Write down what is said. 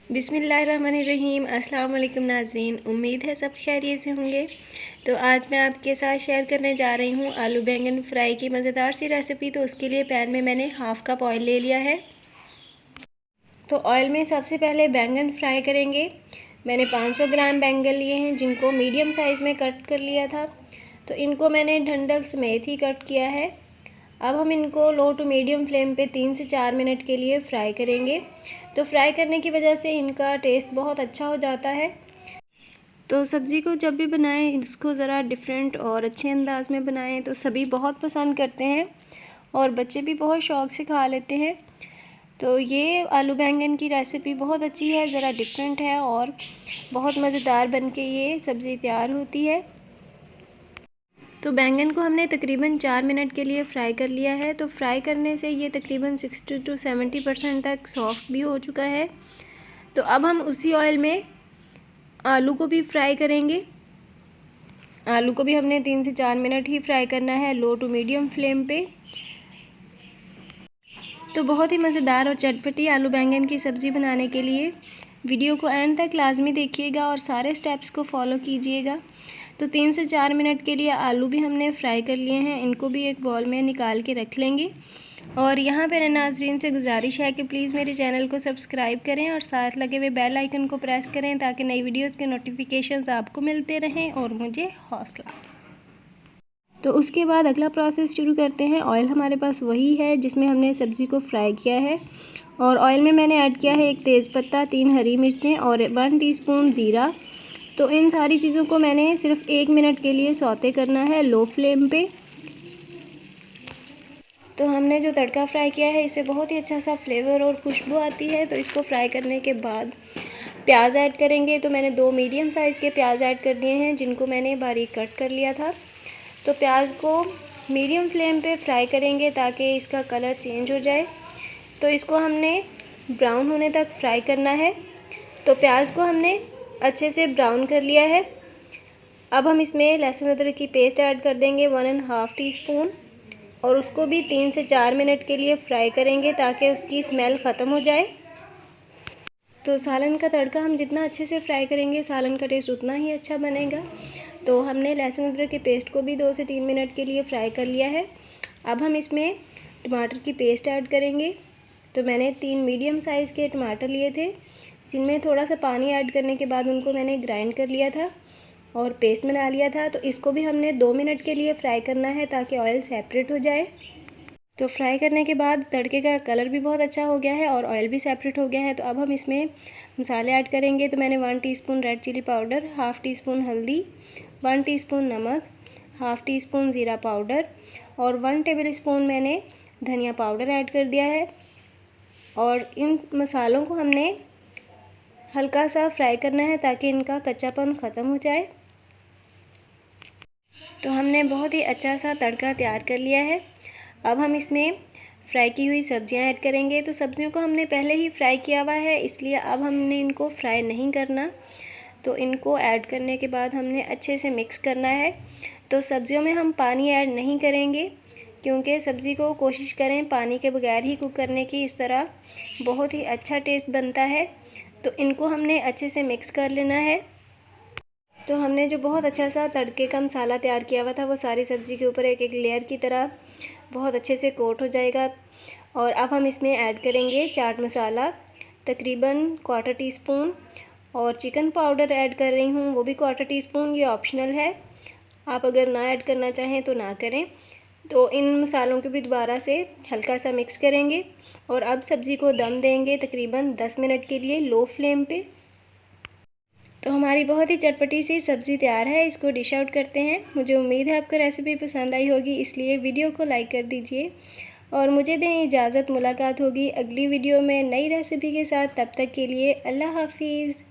बिस्मिल्लाहिर्रहमानिर्रहीम। अस्सलाम वालेकुम नाज़रीन, उम्मीद है सब खैरियत से होंगे। तो आज मैं आपके साथ शेयर करने जा रही हूँ आलू बैंगन फ्राई की मज़ेदार सी रेसिपी। तो उसके लिए पैन में मैंने हाफ़ कप ऑयल ले लिया है। तो ऑयल में सबसे पहले बैंगन फ्राई करेंगे। मैंने 500 ग्राम बैंगन लिए हैं जिनको मीडियम साइज़ में कट कर लिया था। तो इनको मैंने डंठल समेत ही कट किया है। अब हम इनको लो टू मीडियम फ्लेम पे 3 से 4 मिनट के लिए फ्राई करेंगे। तो फ्राई करने की वजह से इनका टेस्ट बहुत अच्छा हो जाता है। तो सब्ज़ी को जब भी बनाएं इसको ज़रा डिफरेंट और अच्छे अंदाज में बनाएं तो सभी बहुत पसंद करते हैं और बच्चे भी बहुत शौक़ से खा लेते हैं। तो ये आलू बैंगन की रेसिपी बहुत अच्छी है, ज़रा डिफरेंट है और बहुत मज़ेदार बन के ये सब्ज़ी तैयार होती है। तो बैंगन को हमने तकरीबन 4 मिनट के लिए फ़्राई कर लिया है। तो फ्राई करने से ये तकरीबन 60 to 70% तक सॉफ्ट भी हो चुका है। तो अब हम उसी ऑयल में आलू को भी फ्राई करेंगे। आलू को भी हमने 3 से 4 मिनट ही फ्राई करना है लो टू मीडियम फ्लेम पे। तो बहुत ही मज़ेदार और चटपटी आलू बैंगन की सब्ज़ी बनाने के लिए वीडियो को एंड तक लाजमी देखिएगा और सारे स्टेप्स को फॉलो कीजिएगा। तो 3 से 4 मिनट के लिए आलू भी हमने फ्राई कर लिए हैं, इनको भी एक बॉल में निकाल के रख लेंगे। और यहाँ पर नाज़रीन से गुजारिश है कि प्लीज़ मेरे चैनल को सब्सक्राइब करें और साथ लगे हुए बेल आइकन को प्रेस करें ताकि नई वीडियोज़ के नोटिफिकेशंस आपको मिलते रहें और मुझे हौसला। तो उसके बाद अगला प्रोसेस शुरू करते हैं। ऑयल हमारे पास वही है जिसमें हमने सब्ज़ी को फ्राई किया है और ऑयल में मैंने ऐड किया है 1 तेज़पत्ता, 3 हरी मिर्चें और 1 टीस्पून ज़ीरा। तो इन सारी चीज़ों को मैंने सिर्फ 1 मिनट के लिए सौते करना है लो फ्लेम पे। तो हमने जो तड़का फ्राई किया है इससे बहुत ही अच्छा सा फ्लेवर और खुशबू आती है। तो इसको फ्राई करने के बाद प्याज ऐड करेंगे। तो मैंने 2 मीडियम साइज़ के प्याज ऐड कर दिए हैं जिनको मैंने बारीक कट कर लिया था। तो प्याज को मीडियम फ्लेम पे फ्राई करेंगे ताकि इसका कलर चेंज हो जाए। तो इसको हमने ब्राउन होने तक फ्राई करना है। तो प्याज को हमने अच्छे से ब्राउन कर लिया है। अब हम इसमें लहसुन अदरक की पेस्ट ऐड कर देंगे 1.5 टीस्पून और उसको भी 3 से 4 मिनट के लिए फ्राई करेंगे ताकि उसकी स्मेल ख़त्म हो जाए। तो सालन का तड़का हम जितना अच्छे से फ्राई करेंगे सालन का टेस्ट उतना ही अच्छा बनेगा। तो हमने लहसुन अदरक की पेस्ट को भी 2 से 3 मिनट के लिए फ्राई कर लिया है। अब हम इसमें टमाटर की पेस्ट ऐड करेंगे। तो मैंने 3 मीडियम साइज़ के टमाटर लिए थे जिनमें थोड़ा सा पानी ऐड करने के बाद उनको मैंने ग्राइंड कर लिया था और पेस्ट बना लिया था। तो इसको भी हमने 2 मिनट के लिए फ्राई करना है ताकि ऑयल सेपरेट हो जाए। तो फ्राई करने के बाद तड़के का कलर भी बहुत अच्छा हो गया है और ऑयल भी सेपरेट हो गया है। तो अब हम इसमें मसाले ऐड करेंगे। तो मैंने 1 teaspoon red chilli powder, half teaspoon हल्दी, 1 टीस्पून नमक, हाफ़ टीस्पून ज़ीरा पाउडर और 1 टेबलस्पून मैंने धनिया पाउडर ऐड कर दिया है। और इन मसालों को हमने हल्का सा फ्राई करना है ताकि इनका कच्चापन ख़त्म हो जाए। तो हमने बहुत ही अच्छा सा तड़का तैयार कर लिया है। अब हम इसमें फ्राई की हुई सब्जियां ऐड करेंगे। तो सब्जियों को हमने पहले ही फ्राई किया हुआ है इसलिए अब हमने इनको फ्राई नहीं करना। तो इनको ऐड करने के बाद हमने अच्छे से मिक्स करना है। तो सब्जियों में हम पानी ऐड नहीं करेंगे क्योंकि सब्ज़ी को कोशिश करें पानी के बगैर ही कुक करने की, इस तरह बहुत ही अच्छा टेस्ट बनता है। तो इनको हमने अच्छे से मिक्स कर लेना है। तो हमने जो बहुत अच्छा सा तड़के का मसाला तैयार किया हुआ था वो सारी सब्ज़ी के ऊपर एक एक लेयर की तरह बहुत अच्छे से कोट हो जाएगा। और अब हम इसमें ऐड करेंगे चाट मसाला तकरीबन 1/4 टीस्पून और चिकन पाउडर ऐड कर रही हूँ वो भी 1/4 टीस्पून। ये ऑप्शनल है, आप अगर ना ऐड करना चाहें तो ना करें। तो इन मसालों को भी दोबारा से हल्का सा मिक्स करेंगे और अब सब्ज़ी को दम देंगे तकरीबन 10 मिनट के लिए लो फ्लेम पे। तो हमारी बहुत ही चटपटी सी सब्ज़ी तैयार है, इसको डिश आउट करते हैं। मुझे उम्मीद है आपको रेसिपी पसंद आई होगी, इसलिए वीडियो को लाइक कर दीजिए और मुझे दें इजाज़त। मुलाकात होगी अगली वीडियो में नई रेसिपी के साथ, तब तक के लिए अल्लाह हाफिज़।